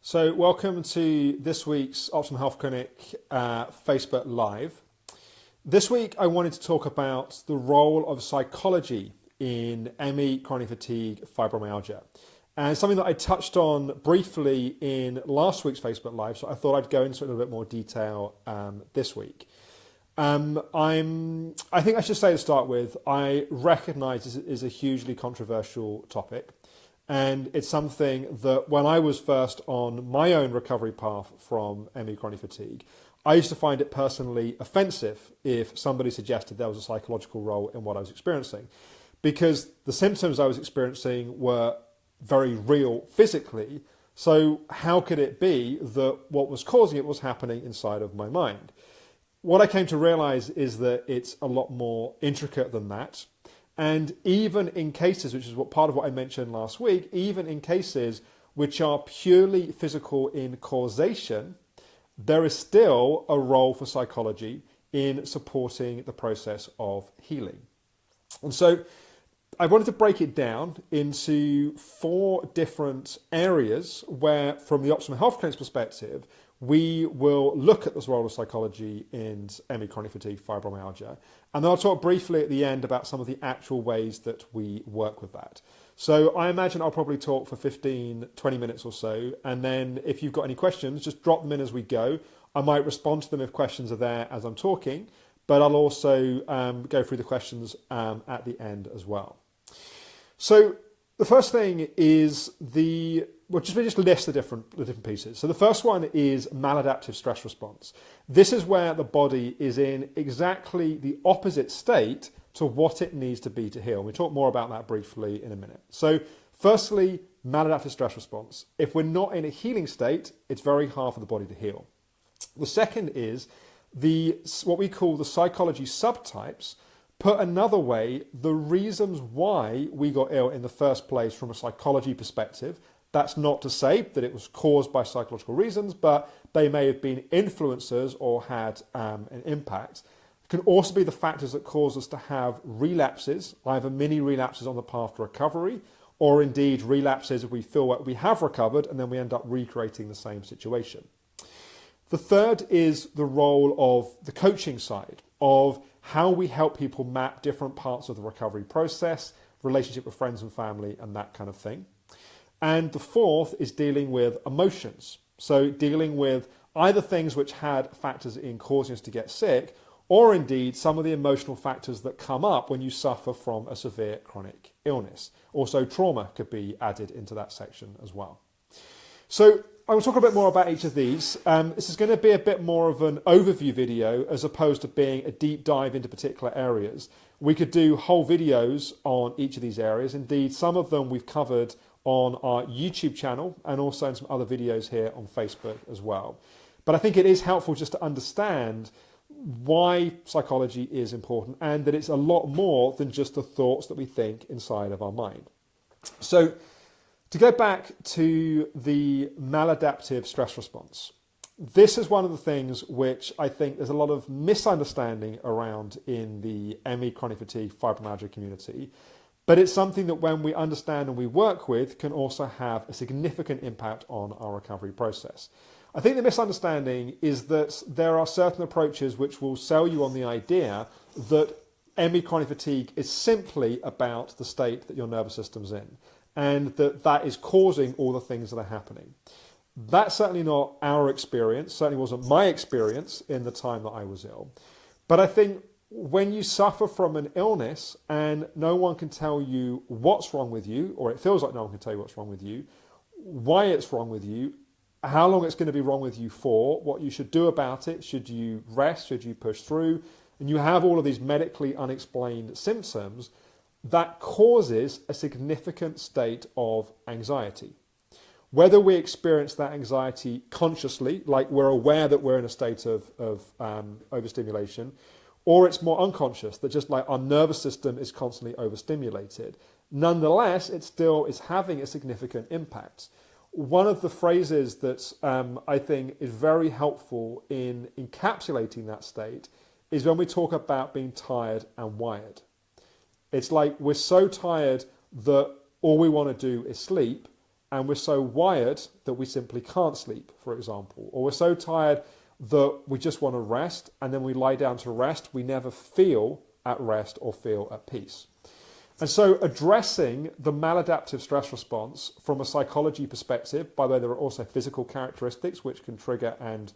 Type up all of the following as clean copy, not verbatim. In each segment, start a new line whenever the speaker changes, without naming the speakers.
So welcome to this week's Optimum Health Clinic Facebook Live. This week I wanted to talk about the role of psychology in ME, chronic fatigue, fibromyalgia. And something that I touched on briefly in last week's Facebook Live, so I thought I'd go into it in a little bit more detail this week. I think I should say to start with, I recognise this is a hugely controversial topic. And it's something that when I was first on my own recovery path from ME chronic fatigue, I used to find it personally offensive if somebody suggested there was a psychological role in what I was experiencing, because the symptoms I was experiencing were very real physically. So how could it be that what was causing it was happening inside of my mind? What I came to realize is that it's a lot more intricate than that. And even in cases, which is part of what I mentioned last week, even in cases which are purely physical in causation, there is still a role for psychology in supporting the process of healing. And so I wanted to break it down into 4 different areas where, from the Optimum Health Clinic's perspective, we will look at this role of psychology in ME chronic fatigue, fibromyalgia. And then I'll talk briefly at the end about some of the actual ways that we work with that. So I imagine I'll probably talk for 15, 20 minutes or so. And then if you've got any questions, just drop them in as we go. I might respond to them if questions are there as I'm talking, but I'll also go through the questions at the end as well. So the first thing is we'll just list the different pieces. So the first one is maladaptive stress response. This is where the body is in exactly the opposite state to what it needs to be to heal. We'll talk more about that briefly in a minute. So firstly, maladaptive stress response. If we're not in a healing state, it's very hard for the body to heal. The second is what we call the psychology subtypes. Put another way, the reasons why we got ill in the first place from a psychology perspective. That's not to say that it was caused by psychological reasons, but they may have been influencers or had an impact. It can also be the factors that cause us to have relapses, either mini relapses on the path to recovery, or indeed relapses if we feel like we have recovered and then we end up recreating the same situation. The third is the role of the coaching side, of how we help people map different parts of the recovery process, relationship with friends and family, and that kind of thing. And the fourth is dealing with emotions. So dealing with either things which had factors in causing us to get sick, or indeed some of the emotional factors that come up when you suffer from a severe chronic illness. Also, trauma could be added into that section as well. So I will talk a bit more about each of these. This is going to be a bit more of an overview video as opposed to being a deep dive into particular areas. We could do whole videos on each of these areas. Indeed, some of them we've covered on our YouTube channel and also in some other videos here on Facebook as well. But I think it is helpful just to understand why psychology is important and that it's a lot more than just the thoughts that we think inside of our mind. So to go back to the maladaptive stress response, this is one of the things which I think there's a lot of misunderstanding around in the ME chronic fatigue fibromyalgia community. But it's something that when we understand and we work with can also have a significant impact on our recovery process. I think the misunderstanding is that there are certain approaches which will sell you on the idea that ME chronic fatigue is simply about the state that your nervous system's in and that is causing all the things that are happening. That's certainly not our experience, certainly wasn't my experience in the time that I was ill. But I think when you suffer from an illness and no one can tell you what's wrong with you, or it feels like no one can tell you what's wrong with you, why it's wrong with you, how long it's going to be wrong with you for, what you should do about it, should you rest, should you push through, and you have all of these medically unexplained symptoms, that causes a significant state of anxiety. Whether we experience that anxiety consciously, like we're aware that we're in a state of overstimulation, or it's more unconscious, that just like our nervous system is constantly overstimulated. Nonetheless, it still is having a significant impact. One of the phrases that I think is very helpful in encapsulating that state is when we talk about being tired and wired. It's like we're so tired that all we want to do is sleep, and we're so wired that we simply can't sleep, for example, or we're so tired that we just want to rest, and then we lie down to rest, we never feel at rest or feel at peace. And so addressing the maladaptive stress response from a psychology perspective, by the way, there are also physical characteristics which can trigger and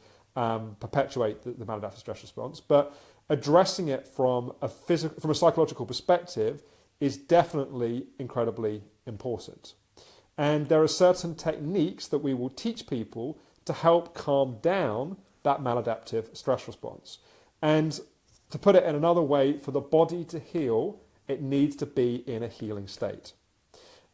perpetuate the maladaptive stress response, but addressing it from a psychological perspective is definitely incredibly important. And there are certain techniques that we will teach people to help calm down that maladaptive stress response. And to put it in another way, for the body to heal, it needs to be in a healing state.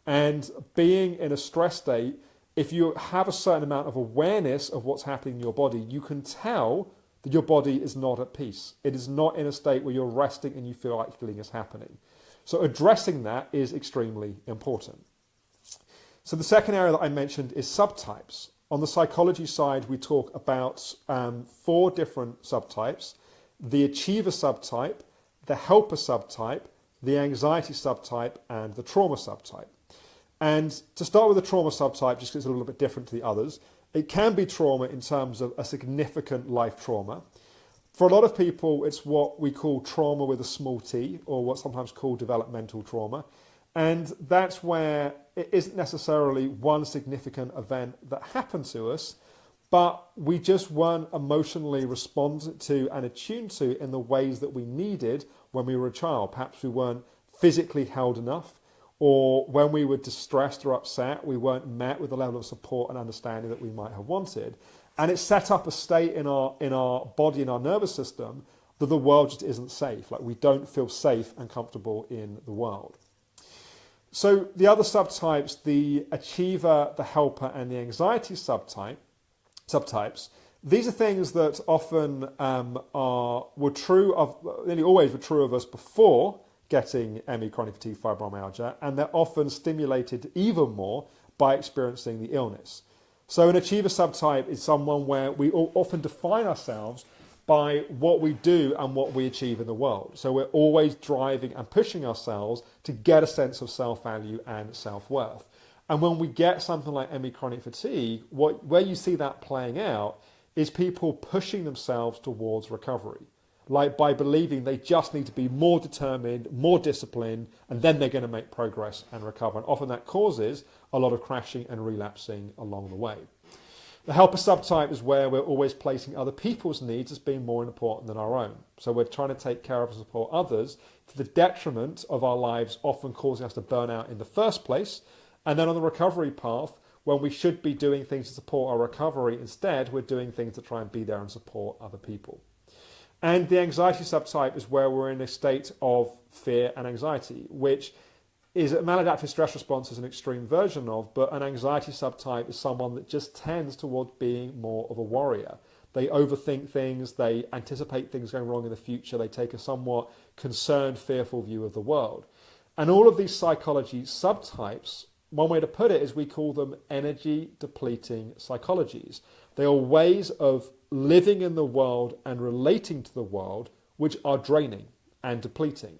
And being in a stress state, if you have a certain amount of awareness of what's happening in your body, you can tell that your body is not at peace. It is not in a state where you're resting and you feel like healing is happening. So addressing that is extremely important. So the second area that I mentioned is subtypes. On the psychology side, we talk about 4 different subtypes: the achiever subtype, the helper subtype, the anxiety subtype, and the trauma subtype. And to start with the trauma subtype, just because it's a little bit different to the others, it can be trauma in terms of a significant life trauma. For a lot of people, it's what we call trauma with a small t, or what's sometimes called developmental trauma. And that's where it isn't necessarily one significant event that happened to us, but we just weren't emotionally responded to and attuned to in the ways that we needed when we were a child. Perhaps we weren't physically held enough, or when we were distressed or upset, we weren't met with the level of support and understanding that we might have wanted. And it set up a state in our body, in our nervous system, that the world just isn't safe. Like, we don't feel safe and comfortable in the world. So the other subtypes, the achiever, the helper, and the anxiety subtypes, these are things that often nearly always were true of us before getting ME, chronic fatigue fibromyalgia, and they're often stimulated even more by experiencing the illness. So an achiever subtype is someone where we often define ourselves by what we do and what we achieve in the world. So we're always driving and pushing ourselves to get a sense of self-value and self-worth. And when we get something like ME chronic fatigue, where you see that playing out is people pushing themselves towards recovery, like by believing they just need to be more determined, more disciplined, and then they're going to make progress and recover. And often that causes a lot of crashing and relapsing along the way. The helper subtype is where we're always placing other people's needs as being more important than our own. So we're trying to take care of and support others to the detriment of our lives, often causing us to burn out in the first place. And then on the recovery path, when we should be doing things to support our recovery, instead we're doing things to try and be there and support other people. And the anxiety subtype is where we're in a state of fear and anxiety, which is a maladaptive stress response is an extreme version of, but an anxiety subtype is someone that just tends towards being more of a worrier. They overthink things, they anticipate things going wrong in the future, they take a somewhat concerned, fearful view of the world. And all of these psychology subtypes, one way to put it is we call them energy depleting psychologies. They are ways of living in the world and relating to the world which are draining and depleting.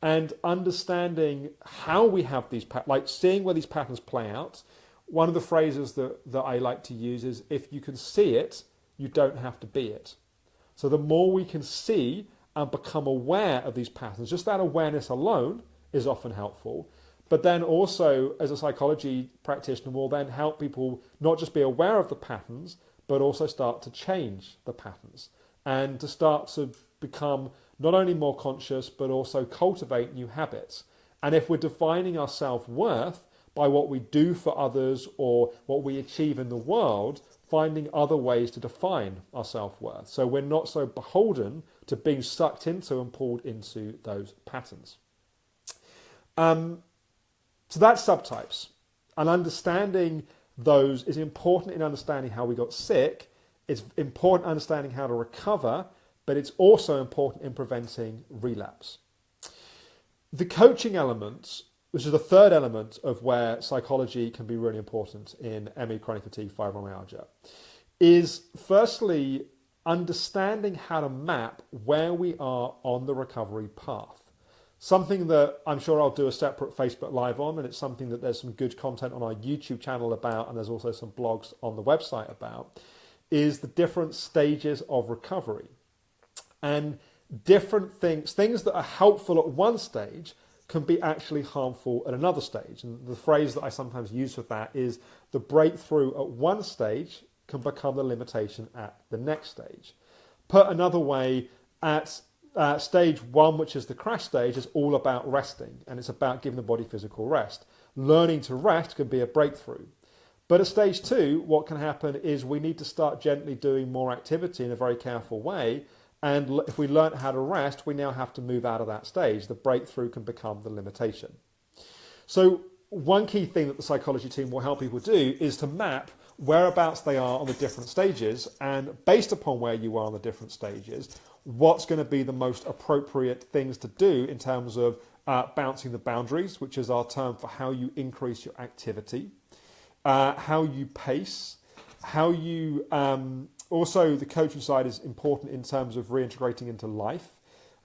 And understanding how we have these patterns, like seeing where these patterns play out. One of the phrases that I like to use is, if you can see it, you don't have to be it. So the more we can see and become aware of these patterns, just that awareness alone is often helpful. But then also, as a psychology practitioner, will then help people not just be aware of the patterns, but also start to change the patterns and to start to become not only more conscious, but also cultivate new habits. And if we're defining our self-worth by what we do for others or what we achieve in the world, finding other ways to define our self-worth. So we're not so beholden to being sucked into and pulled into those patterns. So that's subtypes. And understanding those is important in understanding how we got sick. It's important in understanding how to recover, but it's also important in preventing relapse. The coaching element, which is the third element of where psychology can be really important in ME, chronic fatigue fibromyalgia, is firstly understanding how to map where we are on the recovery path. Something that I'm sure I'll do a separate Facebook Live on, and it's something that there's some good content on our YouTube channel about, and there's also some blogs on the website about, is the different stages of recovery. And different things that are helpful at one stage can be actually harmful at another stage. And the phrase that I sometimes use with that is the breakthrough at one stage can become the limitation at the next stage. Put another way, at stage one, which is the crash stage, is all about resting, and it's about giving the body physical rest. Learning to rest can be a breakthrough. But at stage two, what can happen is we need to start gently doing more activity in a very careful way. And if we learn how to rest, we now have to move out of that stage. The breakthrough can become the limitation. So one key thing that the psychology team will help people do is to map whereabouts they are on the different stages, and based upon where you are on the different stages, what's going to be the most appropriate things to do in terms of bouncing the boundaries, which is our term for how you increase your activity, how you pace, how you... Also, the coaching side is important in terms of reintegrating into life,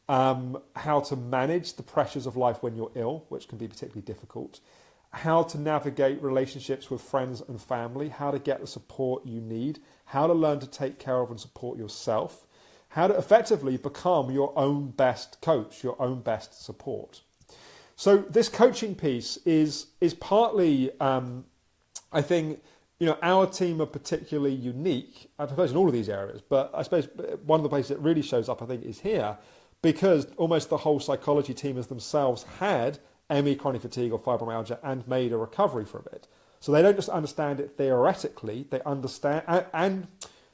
how to manage the pressures of life when you're ill, which can be particularly difficult, how to navigate relationships with friends and family, how to get the support you need, how to learn to take care of and support yourself, how to effectively become your own best coach, your own best support. So this coaching piece is partly, I think, our team are particularly unique, I suppose, in all of these areas, but I suppose one of the places it really shows up, I think, is here, because almost the whole psychology team has themselves had ME, chronic fatigue or fibromyalgia, and made a recovery from it. So they don't just understand it theoretically, they understand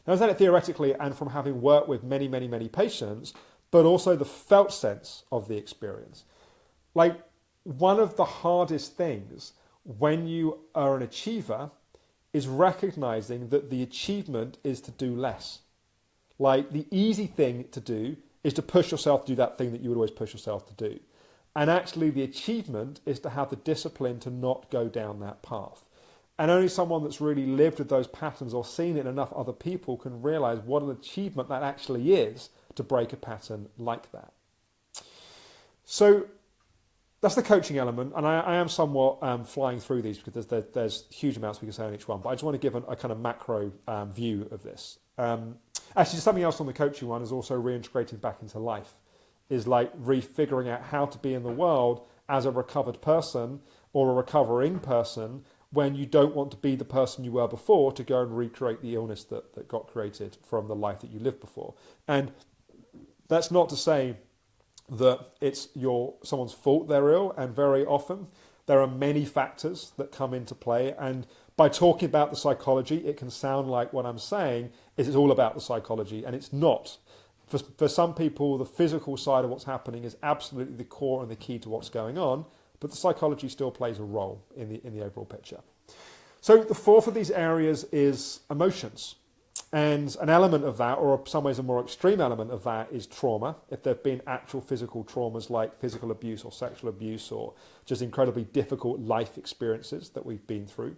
it theoretically and from having worked with many, many, many patients, but also the felt sense of the experience. Like, one of the hardest things when you are an achiever is recognizing that the achievement is to do less. Like, the easy thing to do is to push yourself to do that thing that you would always push yourself to do. And actually the achievement is to have the discipline to not go down that path. And only someone that's really lived with those patterns or seen it in enough other people can realize what an achievement that actually is to break a pattern like that. So that's the coaching element, and I am somewhat flying through these because there's huge amounts we can say on each one, but I just want to give a kind of macro view of this. Actually, something else on the coaching one is also reintegrating back into life, is like refiguring out how to be in the world as a recovered person or a recovering person when you don't want to be the person you were before to go and recreate the illness that got created from the life that you lived before. And that's not to say that it's someone's fault they're ill, and very often there are many factors that come into play, and by talking about the psychology it can sound like what I'm saying is it's all about the psychology, and it's not. For some people the physical side of what's happening is absolutely the core and the key to what's going on, but the psychology still plays a role in the overall picture. So the fourth of these areas is emotions. And an element of that, or in some ways a more extreme element of that, is trauma. If there have been actual physical traumas like physical abuse or sexual abuse or just incredibly difficult life experiences that we've been through.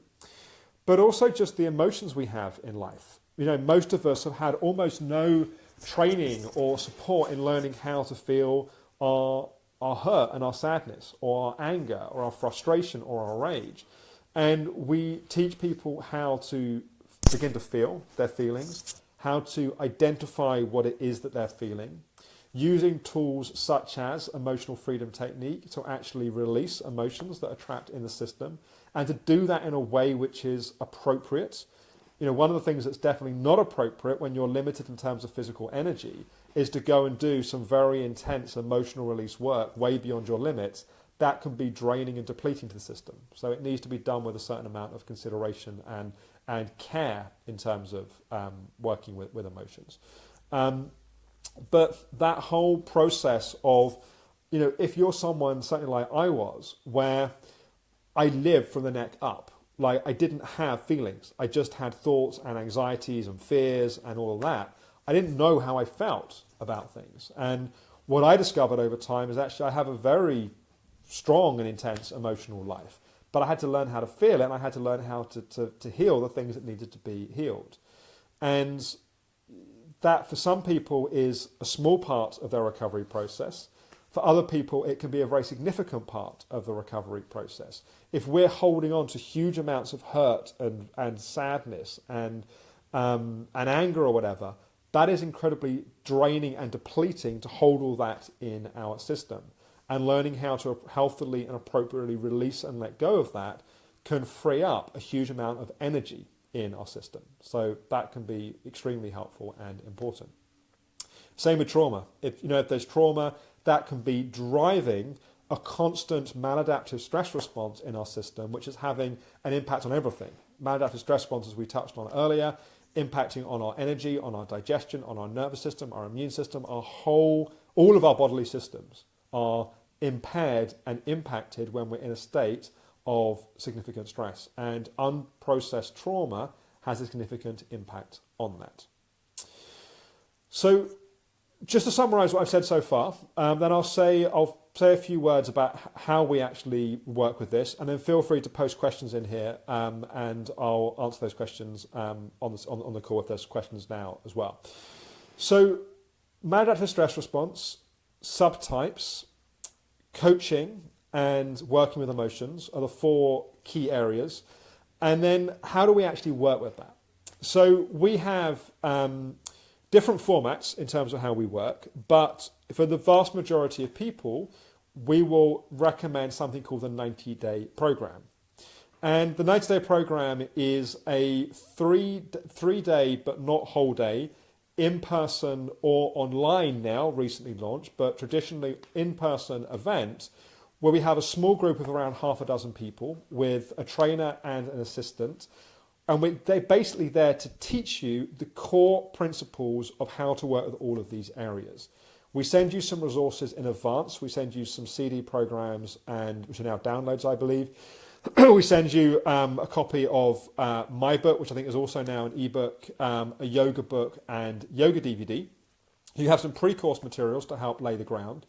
But also just the emotions we have in life. Most of us have had almost no training or support in learning how to feel our hurt and our sadness or our anger or our frustration or our rage. And we teach people how to begin to feel their feelings, how to identify what it is that they're feeling, using tools such as emotional freedom technique to actually release emotions that are trapped in the system, and to do that in a way which is appropriate. One of the things that's definitely not appropriate when you're limited in terms of physical energy is to go and do some very intense emotional release work way beyond your limits. That can be draining and depleting to the system. So it needs to be done with a certain amount of consideration and care in terms of working with emotions. But that whole process of, if you're someone, certainly like I was, where I lived from the neck up, like I didn't have feelings. I just had thoughts and anxieties and fears and all of that. I didn't know how I felt about things. And what I discovered over time is actually I have a very strong and intense emotional life. But I had to learn how to feel it, and I had to learn how to heal the things that needed to be healed. And that, for some people, is a small part of their recovery process. For other people, it can be a very significant part of the recovery process. If we're holding on to huge amounts of hurt and sadness and anger or whatever, that is incredibly draining and depleting to hold all that in our system. And learning how to healthily and appropriately release and let go of that can free up a huge amount of energy in our system. So that can be extremely helpful and important. Same with trauma. If there's trauma, that can be driving a constant maladaptive stress response in our system, which is having an impact on everything. Maladaptive stress response, as we touched on earlier, impacting on our energy, on our digestion, on our nervous system, our immune system, all of our bodily systems are impaired and impacted when we're in a state of significant stress. And unprocessed trauma has a significant impact on that. So just to summarize what I've said so far, then I'll say a few words about how we actually work with this, and then feel free to post questions in here, and I'll answer those questions on the call if there's questions now as well. So maladaptive stress response, subtypes, coaching, and working with emotions are the four key areas. And then how do we actually work with that? So we have different formats in terms of how we work, but for the vast majority of people, we will recommend something called the 90-day program. And the 90-day program is a three-day, but not whole day, in-person or online now, recently launched, but traditionally in-person event where we have a small group of around half a dozen people with a trainer and an assistant. And they're basically there to teach you the core principles of how to work with all of these areas. We send you some resources in advance. We send you some CD programs, which are now downloads, I believe. We send you a copy of my book, which I think is also now an ebook, a yoga book, and yoga DVD. You have some pre-course materials to help lay the ground.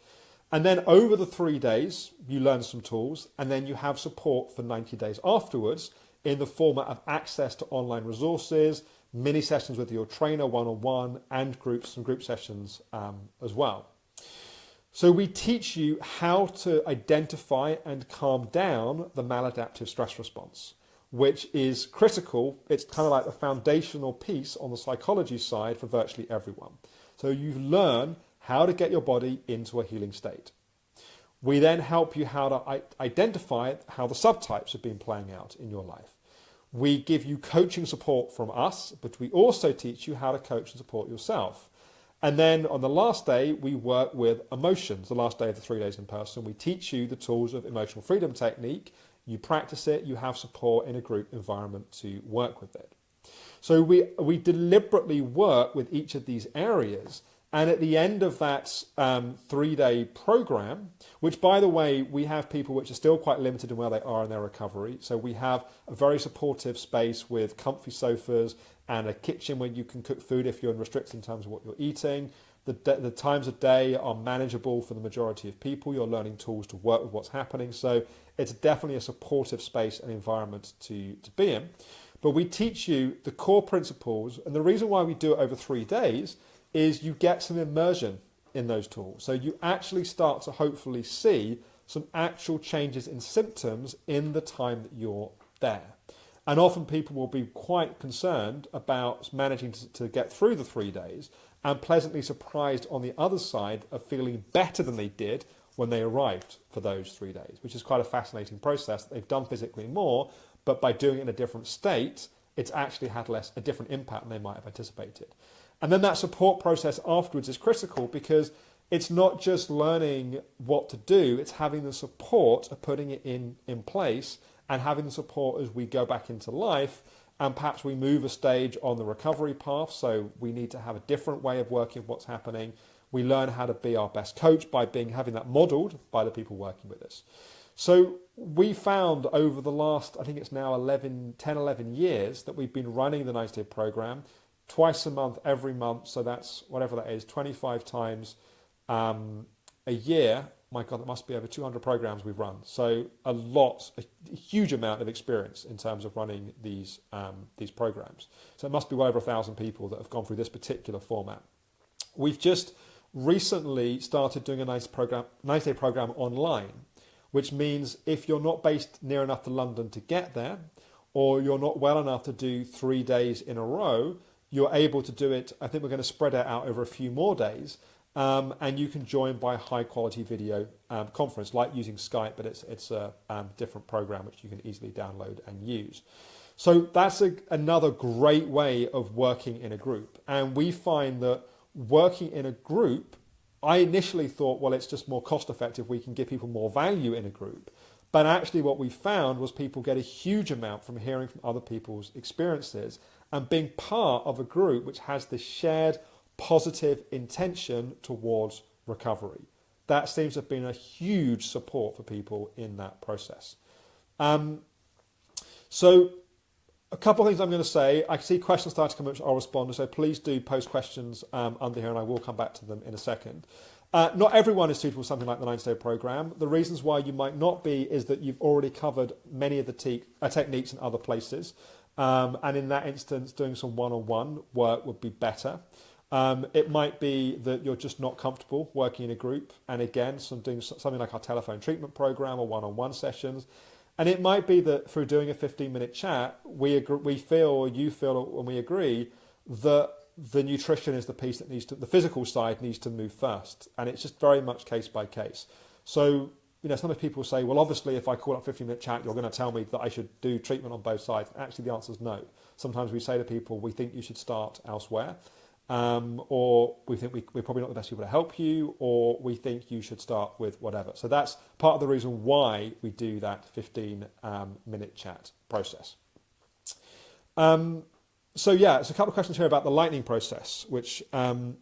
And then over the 3 days, you learn some tools, and then you have support for 90 days afterwards in the format of access to online resources, mini sessions with your trainer one-on-one, and some group sessions as well. So we teach you how to identify and calm down the maladaptive stress response, which is critical. It's kind of like the foundational piece on the psychology side for virtually everyone. So you learn how to get your body into a healing state. We then help you how to identify how the subtypes have been playing out in your life. We give you coaching support from us, but we also teach you how to coach and support yourself. And then on the last day, we work with emotions. The last day of the 3 days in person, we teach you the tools of emotional freedom technique. You practice it, you have support in a group environment to work with it. So we deliberately work with each of these areas. And at the end of that 3-day program, which, by the way, we have people which are still quite limited in where they are in their recovery. So we have a very supportive space with comfy sofas and a kitchen where you can cook food if you're restricted in terms of what you're eating. The times of day are manageable for the majority of people. You're learning tools to work with what's happening. So it's definitely a supportive space and environment to be in. But we teach you the core principles. And the reason why we do it over 3 days is you get some immersion in those tools. So you actually start to hopefully see some actual changes in symptoms in the time that you're there. And often people will be quite concerned about managing to get through the 3 days and pleasantly surprised on the other side of feeling better than they did when they arrived for those 3 days, which is quite a fascinating process. They've done physically more, but by doing it in a different state, it's actually had a different impact than they might have anticipated. And then that support process afterwards is critical because it's not just learning what to do, it's having the support of putting it in place and having the support as we go back into life, and perhaps we move a stage on the recovery path, so we need to have a different way of working with what's happening. We learn how to be our best coach by having that modelled by the people working with us. So we found over the last, I think it's now 10, 11 years that we've been running the 90-day program twice a month, every month. So that's whatever that is, 25 times a year. My God, that must be over 200 programs we've run. So a huge amount of experience in terms of running these programs. So it must be well over 1,000 people that have gone through this particular format. We've just recently started doing a 90-day program online, which means if you're not based near enough to London to get there, or you're not well enough to do 3 days in a row, you're able to do it. I think we're going to spread it out over a few more days, and you can join by high quality video conference, like using Skype, but it's a different program which you can easily download and use. So that's another great way of working in a group. And we find that working in a group, I initially thought, well, it's just more cost effective. We can give people more value in a group. But actually what we found was people get a huge amount from hearing from other people's experiences and being part of a group which has this shared positive intention towards recovery. That seems to have been a huge support for people in that process. So a couple of things I'm going to say. I see questions starting to come up, which I'll respond to, so please do post questions under here and I will come back to them in a second. Not everyone is suitable for something like the 90-day program. The reasons why you might not be is that you've already covered many of the techniques in other places. And in that instance, doing some one-on-one work would be better. It might be that you're just not comfortable working in a group. And again, doing something like our telephone treatment program or one-on-one sessions. And it might be that through doing a 15-minute chat, we feel, or you feel, and we agree that the nutrition is the piece that the physical side needs to move first. And it's just very much case by case. So, sometimes people say, well, obviously, if I call up a 15-minute chat, you're going to tell me that I should do treatment on both sides. Actually, the answer is no. Sometimes we say to people, we think you should start elsewhere. Or we think we're probably not the best people to help you, or we think you should start with whatever. So that's part of the reason why we do that 15-minute chat process. So yeah, it's a couple of questions here about the lightning process, which I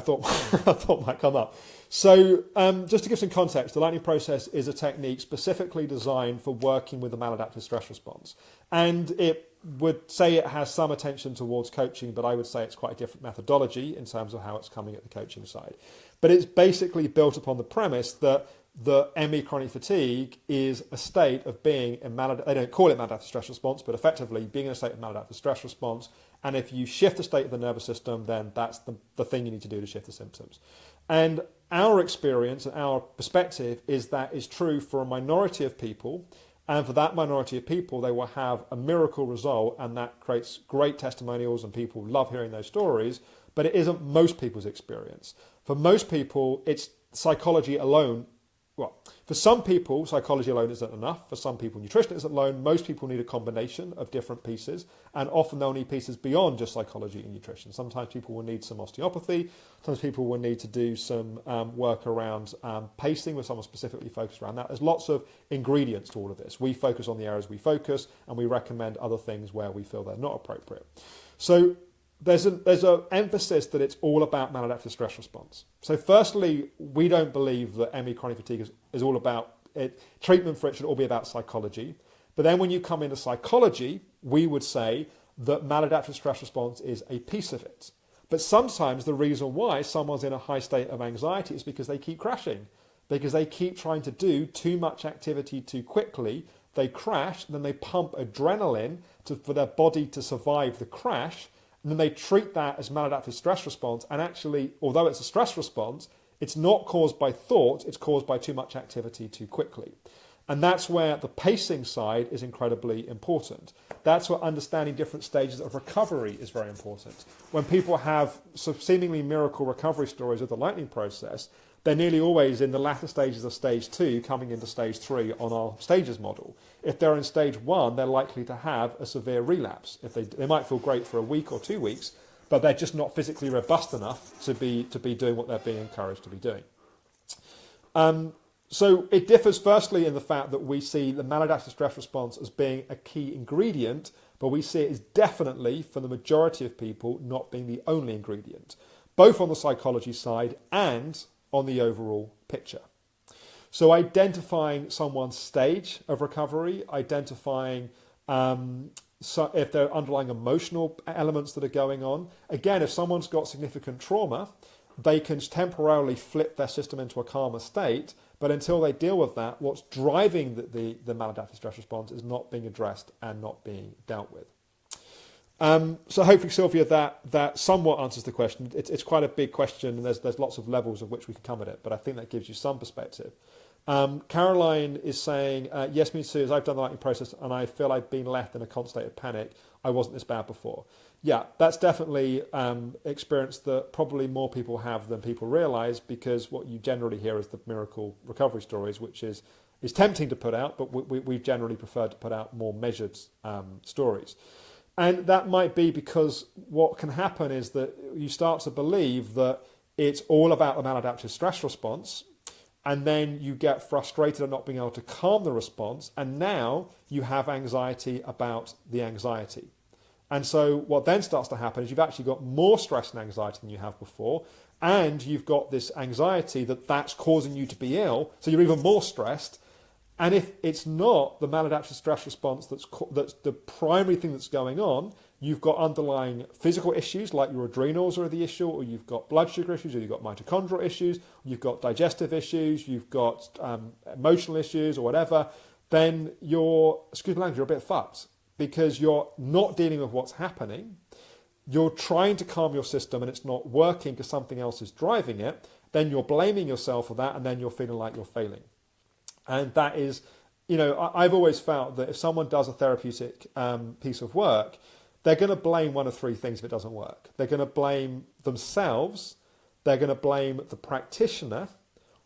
thought I thought might come up. So just to give some context, the lightning process is a technique specifically designed for working with the maladaptive stress response. And it would say it has some attention towards coaching, but I would say it's quite a different methodology in terms of how it's coming at the coaching side. But it's basically built upon the premise that the ME chronic fatigue is a state of being in they don't call it maladaptive stress response, but effectively being in a state of maladaptive stress response. And if you shift the state of the nervous system, then that's the thing you need to do to shift the symptoms. And our experience and our perspective is that is true for a minority of people. And for that minority of people, they will have a miracle result, and that creates great testimonials and people love hearing those stories, but it isn't most people's experience. For most people, it's psychology alone. Well, for some people, psychology alone isn't enough. For some people, nutrition isn't alone. Most people need a combination of different pieces, and often they'll need pieces beyond just psychology and nutrition. Sometimes people will need some osteopathy. Sometimes people will need to do some work around pacing with someone specifically focused around that. There's lots of ingredients to all of this. We focus on the areas we focus, and we recommend other things where we feel they're not appropriate. So there's an emphasis that it's all about maladaptive stress response. So firstly, we don't believe that ME chronic fatigue is all about it. Treatment for it should all be about psychology. But then when you come into psychology, we would say that maladaptive stress response is a piece of it. But sometimes the reason why someone's in a high state of anxiety is because they keep crashing, because they keep trying to do too much activity too quickly. They crash, and then they pump adrenaline for their body to survive the crash. And then they treat that as maladaptive stress response. And actually, although it's a stress response, it's not caused by thought, it's caused by too much activity too quickly. And that's where the pacing side is incredibly important. That's where understanding different stages of recovery is very important. When people have seemingly miracle recovery stories of the lightning process, they're nearly always in the latter stages of stage 2 coming into stage 3 on our stages model. If they're in stage 1, they're likely to have a severe relapse. If they might feel great for a week or 2 weeks, but they're just not physically robust enough to be doing what they're being encouraged to be doing. So it differs firstly in the fact that we see the maladaptive stress response as being a key ingredient, but we see it as definitely, for the majority of people, not being the only ingredient, both on the psychology side and on the overall picture. So identifying someone's stage of recovery, identifying if there are underlying emotional elements that are going on. Again, if someone's got significant trauma, they can temporarily flip their system into a calmer state, but until they deal with that, what's driving the maladaptive stress response is not being addressed and not being dealt with. So hopefully, Sylvia, that somewhat answers the question. It's quite a big question, and there's lots of levels of which we can come at it, but I think that gives you some perspective. Caroline is saying, yes, me too, as I've done the lightning process and I feel I've been left in a constant state of panic. I wasn't this bad before. Yeah, that's definitely experience that probably more people have than people realise, because what you generally hear is the miracle recovery stories, which is tempting to put out, but we generally prefer to put out more measured stories. And that might be because what can happen is that you start to believe that it's all about the maladaptive stress response, and then you get frustrated at not being able to calm the response, and now you have anxiety about the anxiety. And so what then starts to happen is you've actually got more stress and anxiety than you have before, and you've got this anxiety that's causing you to be ill, so you're even more stressed. And if it's not the maladaptive stress response that's the primary thing that's going on, you've got underlying physical issues like your adrenals are the issue, or you've got blood sugar issues, or you've got mitochondrial issues, you've got digestive issues, you've got emotional issues or whatever, then excuse my language, you're a bit fucked, because you're not dealing with what's happening. You're trying to calm your system and it's not working because something else is driving it. Then you're blaming yourself for that, and then you're feeling like you're failing. And that is, I've always felt that if someone does a therapeutic piece of work, they're going to blame one of three things if it doesn't work. They're going to blame themselves, they're going to blame the practitioner,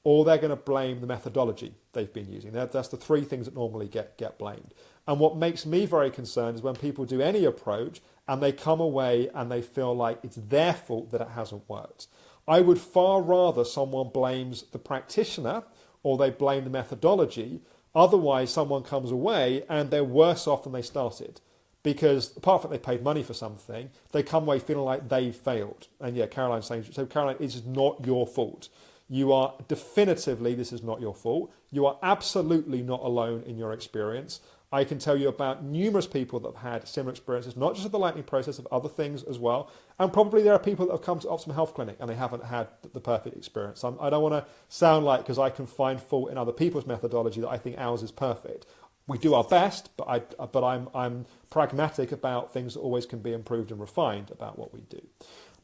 or they're going to blame the methodology they've been using. That's the three things that normally get blamed. And what makes me very concerned is when people do any approach and they come away and they feel like it's their fault that it hasn't worked. I would far rather someone blames the practitioner or they blame the methodology. Otherwise, someone comes away and they're worse off than they started. Because apart from they paid money for something, they come away feeling like they failed. And yeah, Caroline's saying, so Caroline, this is not your fault. You are definitively, this is not your fault. You are absolutely not alone in your experience. I can tell you about numerous people that have had similar experiences, not just of the lightning process, of other things as well. And probably there are people that have come to Optimum Health Clinic and they haven't had the perfect experience. I don't want to sound like, because I can find fault in other people's methodology, that I think ours is perfect. We do our best, but I'm pragmatic about things that always can be improved and refined about what we do.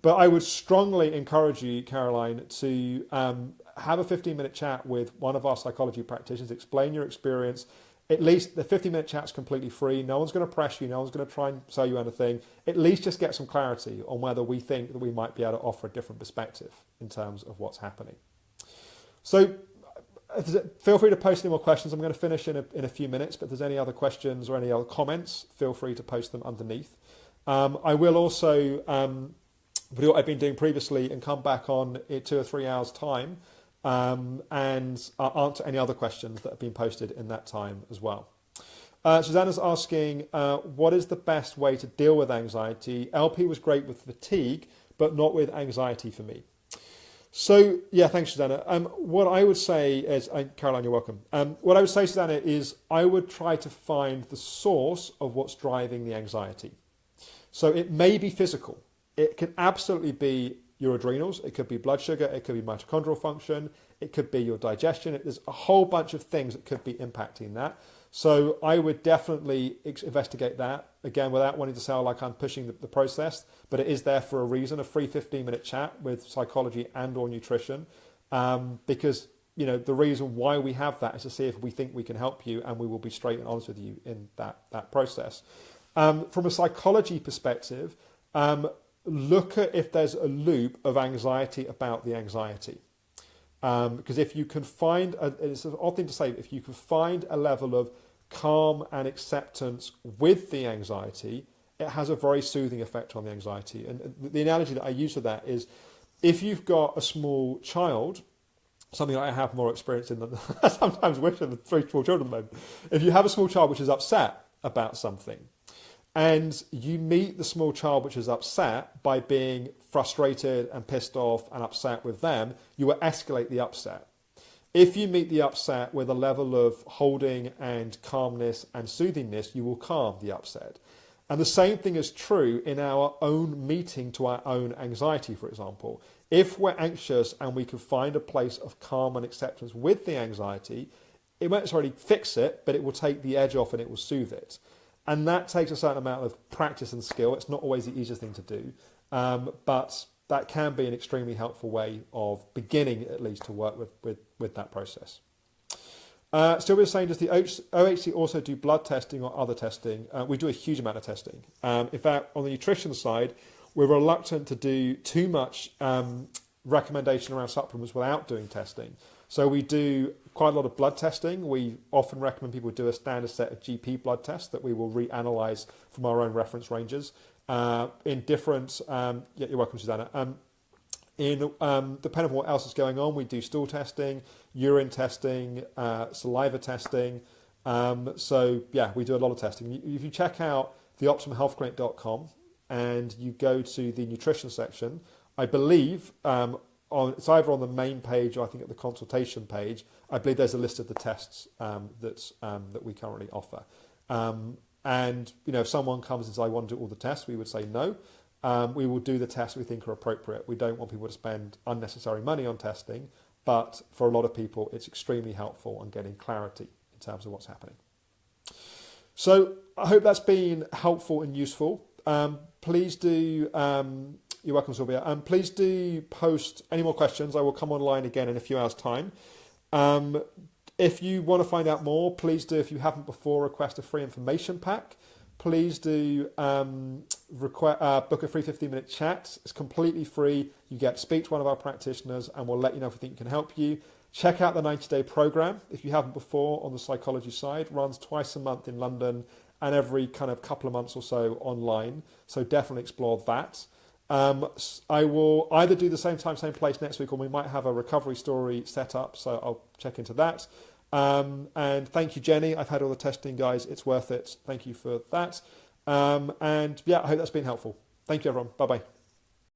But I would strongly encourage you, Caroline, to have a 15-minute chat with one of our psychology practitioners, explain your experience. At least the 15-minute chat's completely free. No one's going to press you. No one's going to try and sell you anything. At least just get some clarity on whether we think that we might be able to offer a different perspective in terms of what's happening. So feel free to post any more questions. I'm going to finish in a few minutes, but if there's any other questions or any other comments, feel free to post them underneath. I will also do what I've been doing previously and come back on in 2 or 3 hours' time and answer any other questions that have been posted in that time as well. Susanna's asking, what is the best way to deal with anxiety? LP was great with fatigue, but not with anxiety for me. So, yeah, thanks, Susanna. What I would say is, Caroline, you're welcome. What I would say, Susanna, is I would try to find the source of what's driving the anxiety. So it may be physical. It can absolutely be your adrenals. It could be blood sugar. It could be mitochondrial function. It could be your digestion. There's a whole bunch of things that could be impacting that. So I would definitely investigate that, again, without wanting to sound like I'm pushing the process, but it is there for a reason, a free 15-minute chat with psychology and or nutrition, because the reason why we have that is to see if we think we can help you, and we will be straight and honest with you in that process. From a psychology perspective, look at if there's a loop of anxiety about the anxiety. Because if you can find, it's an odd thing to say, if you can find a level of calm and acceptance with the anxiety, it has a very soothing effect on the anxiety. And the analogy that I use for that is, if you've got a small child, something that I have more experience in than I sometimes wish I had 3 small children at the moment. If you have a small child which is upset about something, and you meet the small child which is upset by being frustrated and pissed off and upset with them, you will escalate the upset. If you meet the upset with a level of holding and calmness and soothingness, you will calm the upset. And the same thing is true in our own meeting to our own anxiety, for example. If we're anxious and we can find a place of calm and acceptance with the anxiety, it won't necessarily fix it, but it will take the edge off and it will soothe it. And that takes a certain amount of practice and skill. It's not always the easiest thing to do, but that can be an extremely helpful way of beginning, at least, to work with that process. Still, we were saying, does the OHC also do blood testing or other testing? We do a huge amount of testing. In fact, on the nutrition side, we're reluctant to do too much recommendation around supplements without doing testing. So we do quite a lot of blood testing. We often recommend people do a standard set of GP blood tests that we will reanalyze from our own reference ranges in different. You're welcome, Susanna. Depending on what else is going on, we do stool testing, urine testing, saliva testing. So yeah, we do a lot of testing. If you check out the optimumhealthclinic.com and you go to the nutrition section, I believe it's either on the main page or I think at the consultation page, I believe there's a list of the tests that we currently offer. And if someone comes and says, I want to do all the tests, we would say no. We will do the tests we think are appropriate. We don't want people to spend unnecessary money on testing, but for a lot of people, it's extremely helpful on getting clarity in terms of what's happening. So I hope that's been helpful and useful. Please do, you're welcome, Sylvia. Please do post any more questions. I will come online again in a few hours' time. If you want to find out more, please do, if you haven't before, request a free information pack. Please do book a free 15-minute chat. It's completely free. You get to speak to one of our practitioners and we'll let you know if we think we can help you. Check out the 90-day program. If you haven't before, on the psychology side, runs twice a month in London and every kind of couple of months or so online. So definitely explore that. I will either do the same time, same place next week, or we might have a recovery story set up. So I'll check into that. And thank you, Jenny. I've had all the testing, guys. It's worth it. Thank you for that. And yeah, I hope that's been helpful. Thank you, everyone. Bye-bye.